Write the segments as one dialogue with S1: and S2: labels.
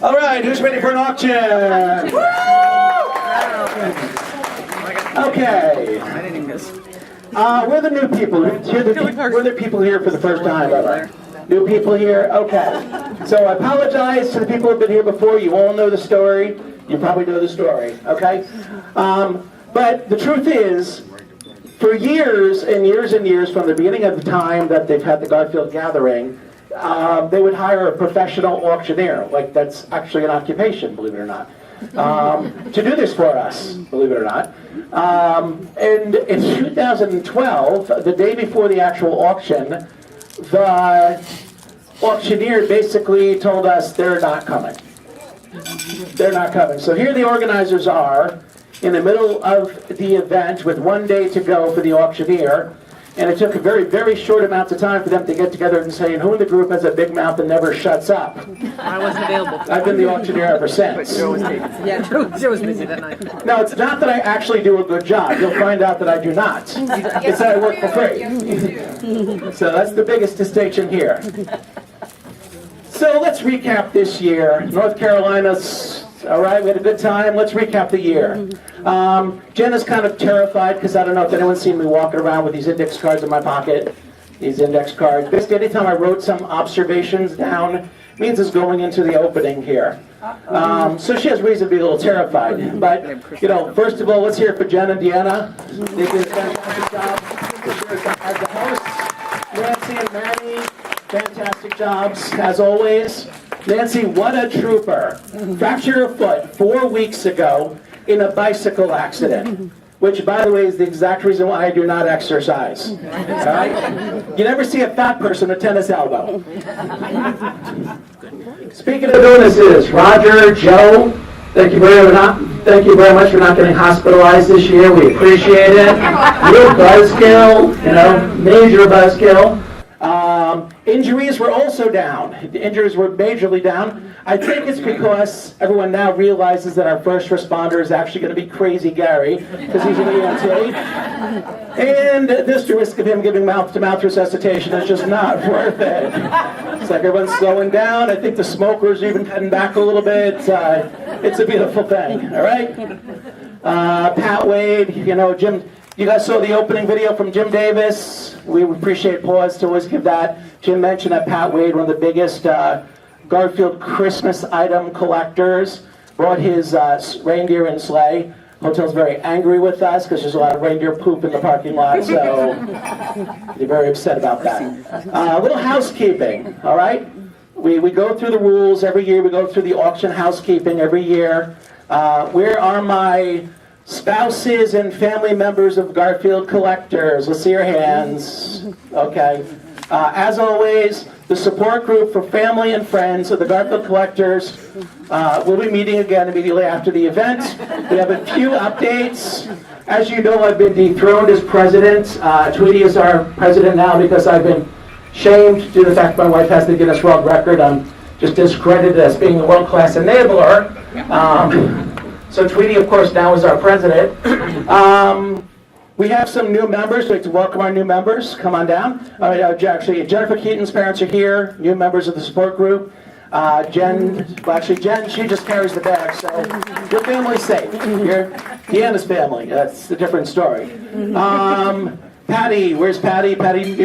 S1: All right, who's ready for an auction? Okay. We're the new people. We're the people here for the first time ever. New people here? Okay. So I apologize to the people who've been here before. You all know the story. You probably know the story, okay? But the truth is, for years and years and years, from the beginning of the time that they've had the Garfield Gathering, they would hire a professional auctioneer, like that's actually an occupation, believe it or not, to do this for us, believe it or not. And in 2012, the day before the actual auction, the auctioneer basically told us they're not coming. They're not coming. So here the organizers are in the middle of the event with 1 day to go for the auctioneer. And it took a very, very short amount of time for them to get together and say, who in the group has a big mouth and never shuts up?
S2: I wasn't available.
S1: I've been the auctioneer ever since.
S2: Yeah, Joe was busy that night.
S1: No, it's not that I actually do a good job. You'll find out that I do not. It's that I work for free. So that's the biggest distinction here. So let's recap this year. North Carolina's, all right, we had a good time. Let's recap the year. Jen is kind of terrified because I don't know if anyone's seen me walking around with these index cards in my pocket. These index cards. Basically, anytime I wrote some observations down, means it's going into the opening here. So she has reason to be a little terrified. But, you know, first of all, let's hear it for Jen and Deanna. They did a fantastic job. As the hosts, Nancy and Manny, fantastic jobs, as always. Nancy, what a trooper. Fractured her foot 4 weeks ago in a bicycle accident, which, by the way, is the exact reason why I do not exercise. All right? You never see a fat person with a tennis elbow. Speaking of bonuses, Roger, Joe, thank you very much for not getting hospitalized this year. We appreciate it. Real buzzkill, you know, major buzzkill. Injuries were also down. The injuries were majorly down. I think it's because everyone now realizes that our first responder is actually going to be Crazy Gary, because he's an EMT. And this risk of him giving mouth-to-mouth resuscitation is just not worth it. It's like everyone's slowing down. I think the smokers are even cutting back a little bit. It's a beautiful thing, all right? Pat Wade, you know, Jim... You guys saw the opening video from Jim Davis. We appreciate pause to always give that. Jim mentioned that Pat Wade, one of the biggest Garfield Christmas item collectors, brought his reindeer and sleigh. Hotel's very angry with us because there's a lot of reindeer poop in the parking lot, so they're very upset about that. A little housekeeping, all right? We go through the rules every year. We go through the auction housekeeping every year. Where are my spouses and family members of Garfield collectors? Let's see your hands. Okay. As always, the support group for family and friends of the Garfield collectors will be meeting again immediately after the event. We have a few updates. As you know, I've been dethroned as president. Tweety is our president now because I've been shamed due to the fact my wife has the Guinness World Record. I'm just discredited as being a world-class enabler. So Tweety, of course, now is our president. We have some new members. We'd like to welcome our new members. Come on down. Actually, Jennifer Keaton's parents are here, new members of the support group. Jen, she just carries the bag, so your family's safe. You're Deanna's family. That's a different story. Patty, where's Patty? Patty.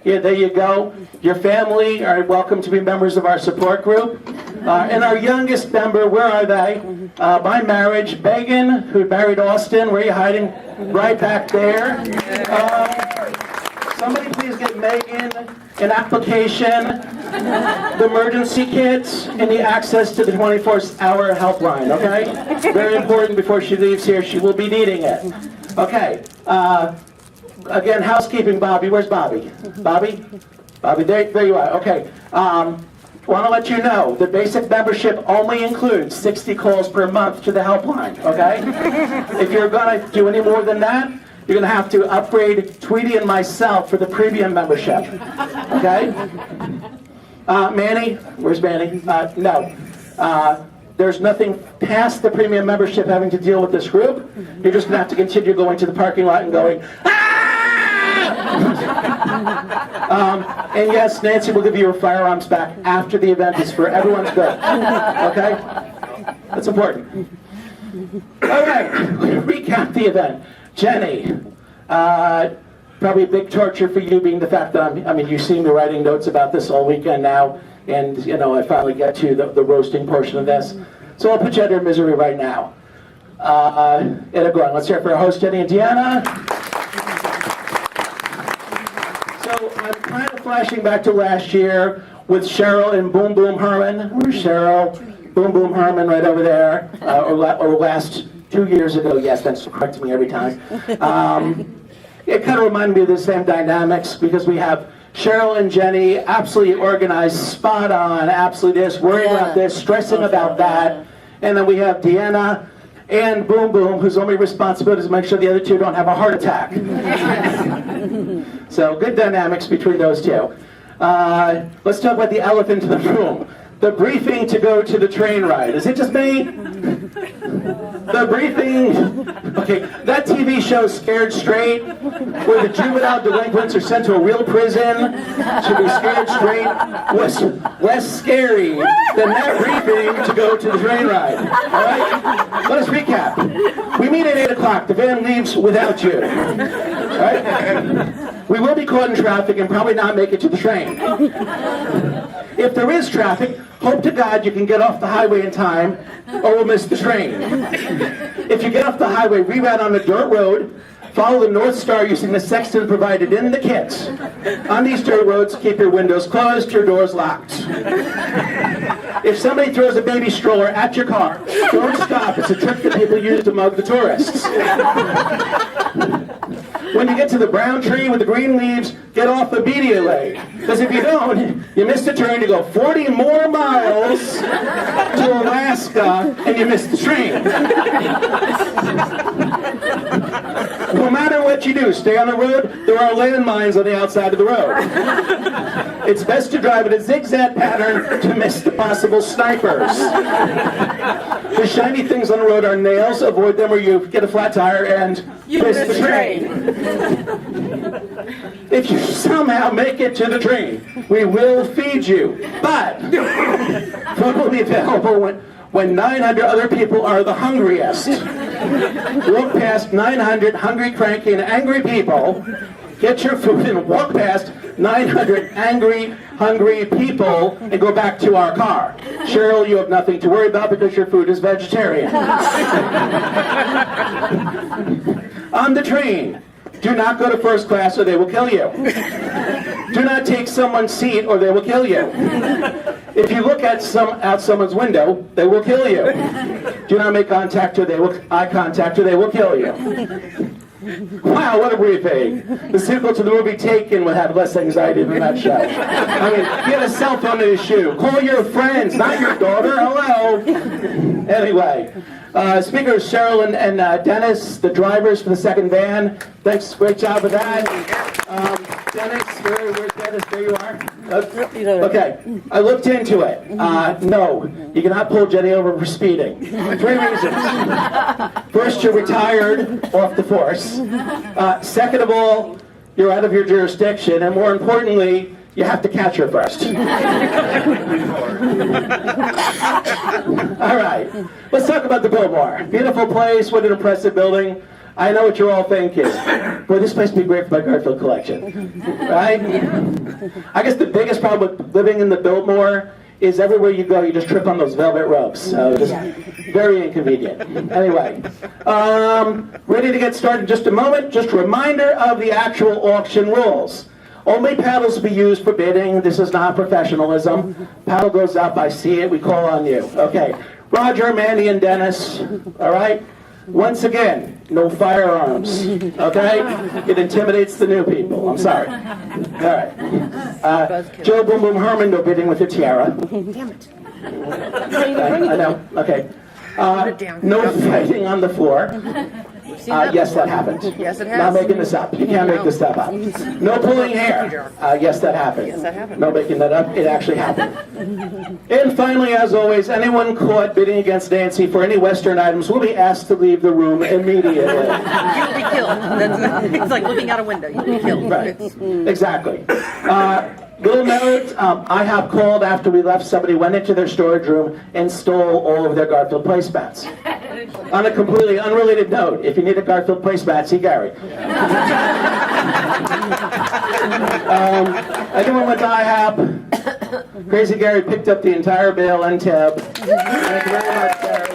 S1: Yeah, there you go. Your family are welcome to be members of our support group. And our youngest member, where are they? By marriage, Megan, who married Austin. Where are you hiding? Right back there. Somebody please get Megan an application, the emergency kit, and the access to the 24-hour helpline, okay? Very important before she leaves here. She will be needing it. Okay. Again, housekeeping, Bobby. Where's Bobby? Bobby, there you are. Okay. Want to let you know the basic membership only includes 60 calls per month to the helpline, okay? If you're going to do any more than that, you're going to have to upgrade Tweety and myself for the premium membership, okay? Manny, where's Manny? No. There's nothing past the premium membership having to deal with this group. You're just going to have to continue going to the parking lot and going, ah! And yes, Nancy will give you your firearms back after the event. It's for everyone's good. Okay? That's important. All right, recap the event. Jenny, probably a big torture for you being the fact that you've seen me writing notes about this all weekend now, and I finally get to the roasting portion of this. So I'll put you under misery right now. It'll go on. Let's hear it for our host, Jenny and Deanna. So I'm kind of flashing back to last year with Cheryl and Boom Boom Herman. Where's Cheryl? Boom Boom Herman right over there. Or last 2 years ago. Yes, thanks for correcting me every time. It kind of reminded me of the same dynamics because we have Cheryl and Jenny absolutely organized, spot on, absolutely this, worrying about this, stressing about that. And then we have Deanna and Boom Boom, whose only responsibility is to make sure the other two don't have a heart attack. So good dynamics between those two. Let's talk about the elephant in the room. The briefing to go to the train ride. Is it just me? The briefing. Okay, that TV show Scared Straight, where the juvenile delinquents are sent to a real prison to be scared straight, was less scary than that briefing to go to the train ride. All right? Let us recap. We meet at 8 o'clock. The van leaves without you. All right? We will be caught in traffic and probably not make it to the train. If there is traffic, hope to God you can get off the highway in time or we'll miss the train. If you get off the highway, reroute on a dirt road, follow the North Star using the sextant provided in the kits. On these dirt roads, keep your windows closed, your doors locked. If somebody throws a baby stroller at your car, don't stop. It's a trick that people use to mug the tourists. When you get to the brown tree with the green leaves, get off immediately. Because if you don't, you miss the turn to go 40 more miles to Alaska, and you miss the train. No matter what you do, stay on the road. There are landmines on the outside of the road. It's best to drive in a zigzag pattern to miss the possible snipers. The shiny things on the road are nails. Avoid them or you get a flat tire and you miss the train. If you somehow make it to the train, we will feed you. But food will be available when 900 other people are the hungriest. Walk past 900 hungry, cranky, and angry people. Get your food and walk past 900 angry, hungry people and go back to our car. Cheryl, you have nothing to worry about because your food is vegetarian. On the train, do not go to first class or they will kill you. Do not take someone's seat or they will kill you. If you look out someone's window, they will kill you. Do not make eye contact or they will kill you. Wow, what a briefing. The sequel to the movie Taken would have less anxiety than that show. I mean, get a cell phone in his shoe. Call your friends, not your daughter. Hello. Anyway, speakers Cheryl and Dennis, the drivers for the second van. Thanks, great job with that. Dennis, where's Dennis? There you are. Okay, I looked into it. No, you cannot pull Jenny over for speeding. 3 reasons. First, you're retired off the force. Second of all, you're out of your jurisdiction. And more importantly, you have to catch her first. All right, let's talk about the Biltmore. Beautiful place, what an impressive building. I know what you're all thinking. Boy, this place would be great for my Garfield collection. Right? I guess the biggest problem with living in the Biltmore is everywhere you go, you just trip on those velvet ropes. So just very inconvenient. Anyway, ready to get started in just a moment. Just a reminder of the actual auction rules. Only paddles will be used for bidding. This is not professionalism. Paddle goes up, I see it, we call on you. Okay. Roger, Mandy, and Dennis. All right? Once again, no firearms, okay? It intimidates the new people. I'm sorry. All right. Joe Boom Boom Herman, no bidding with a tiara.
S2: Damn it.
S1: I know. Okay. No fighting on the floor. Yes, that happened.
S2: Yes, it has.
S1: Not making this up. You can't make this stuff up. No pulling hair. Yes, that happened.
S2: Yes, that happened.
S1: No making that up. It actually happened. And finally, as always, anyone caught bidding against Nancy for any Western items will be asked to leave the room immediately.
S2: You will be killed. It's like looking out a window. You'll be killed.
S1: Right. Exactly. Little note, I have called after we left, somebody went into their storage room and stole all of their Garfield placemats. On a completely unrelated note, if you need a Garfield placemat, see Gary. Anyone went to IHOP? Crazy Gary picked up the entire bail and tab. Thank you very much, Gary.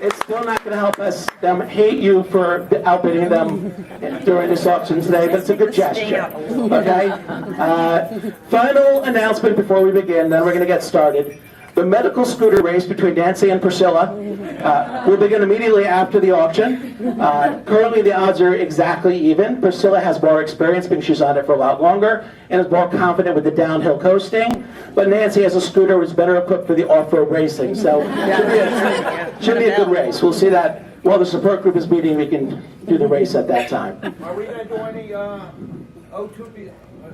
S1: It's still not going to help them hate you for outbidding them during this auction today, but it's a good gesture. Okay? Final announcement before we begin, then we're going to get started. The medical scooter race between Nancy and Priscilla will begin immediately after the auction. Currently, the odds are exactly even. Priscilla has more experience because she's on it for a lot longer and is more confident with the downhill coasting. But Nancy has a scooter which is better equipped for the off-road racing. So should be a good race. We'll see that while the support group is meeting. We can do the race at that time.
S3: Are we going to do any O2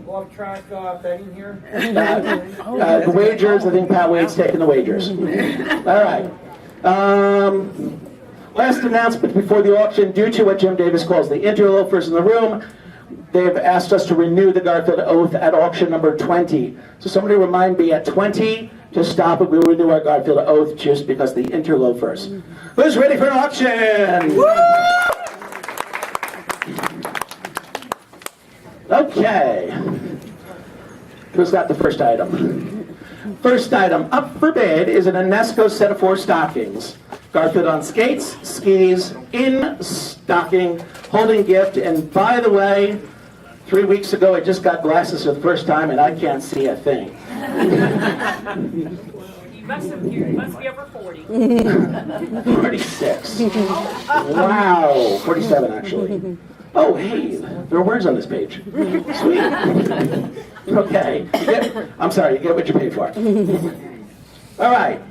S3: off-track betting here?
S1: The wagers, I think Pat Wade's taking the wagers. All right. Last announcement before the auction, due to what Jim Davis calls the interlopers in the room, they've asked us to renew the Garfield Oath at auction number 20. So somebody remind me at 20 to stop it. We'll renew our Garfield Oath just because the interlopers. Who's ready for an auction? Woo! Okay. Who's got the first item? First item up for bid is an UNESCO set of 4 stockings. Garfield on skates, skis, in stocking, holding gift, and by the way, 3 weeks ago I just got glasses for the first time and I can't see a thing.
S4: You must be over 40.
S1: 46. Wow. 47 actually. Oh, hey, there are words on this page. Sweet. Okay. I'm sorry, you get what you pay for. All right.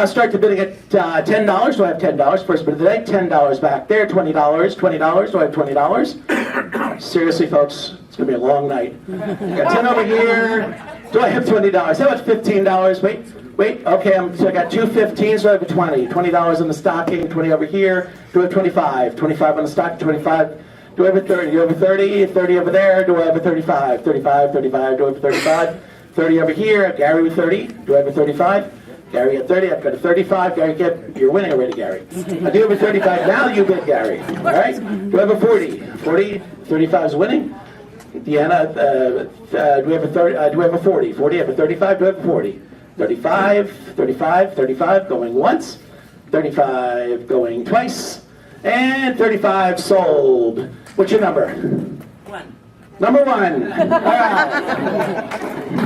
S1: Start the bidding at $10. Do I have $10? First bid of the day. $10 back there. $20. $20. Do I have $20? Seriously, folks, it's going to be a long night. Got 10 over here. Do I have $20? How about $15? Wait. Okay, so I got 2 15s, so I have a 20. $20 on the stocking, 20 over here. Do I have 25? 25 on the stocking, 25. Do I have a 30? Do I have a 30? 30 over there. Do I have a 35? 35, 35. Do I have a 35? 30 over here. Gary with 30. Do I have a 35? Gary at 30. I've got a 35. Gary, you're winning already, Gary. I do have a 35. Now you bid, Gary. All right? Do I have a 40? 40. 35 is winning. Deanna, do we have a 30? Do we have a 40? 40. I have a 35. Do I have a 40? 35. 35. 35 going once. 35 going twice. And 35 sold. What's your number?
S4: 1.
S1: Number 1. All right.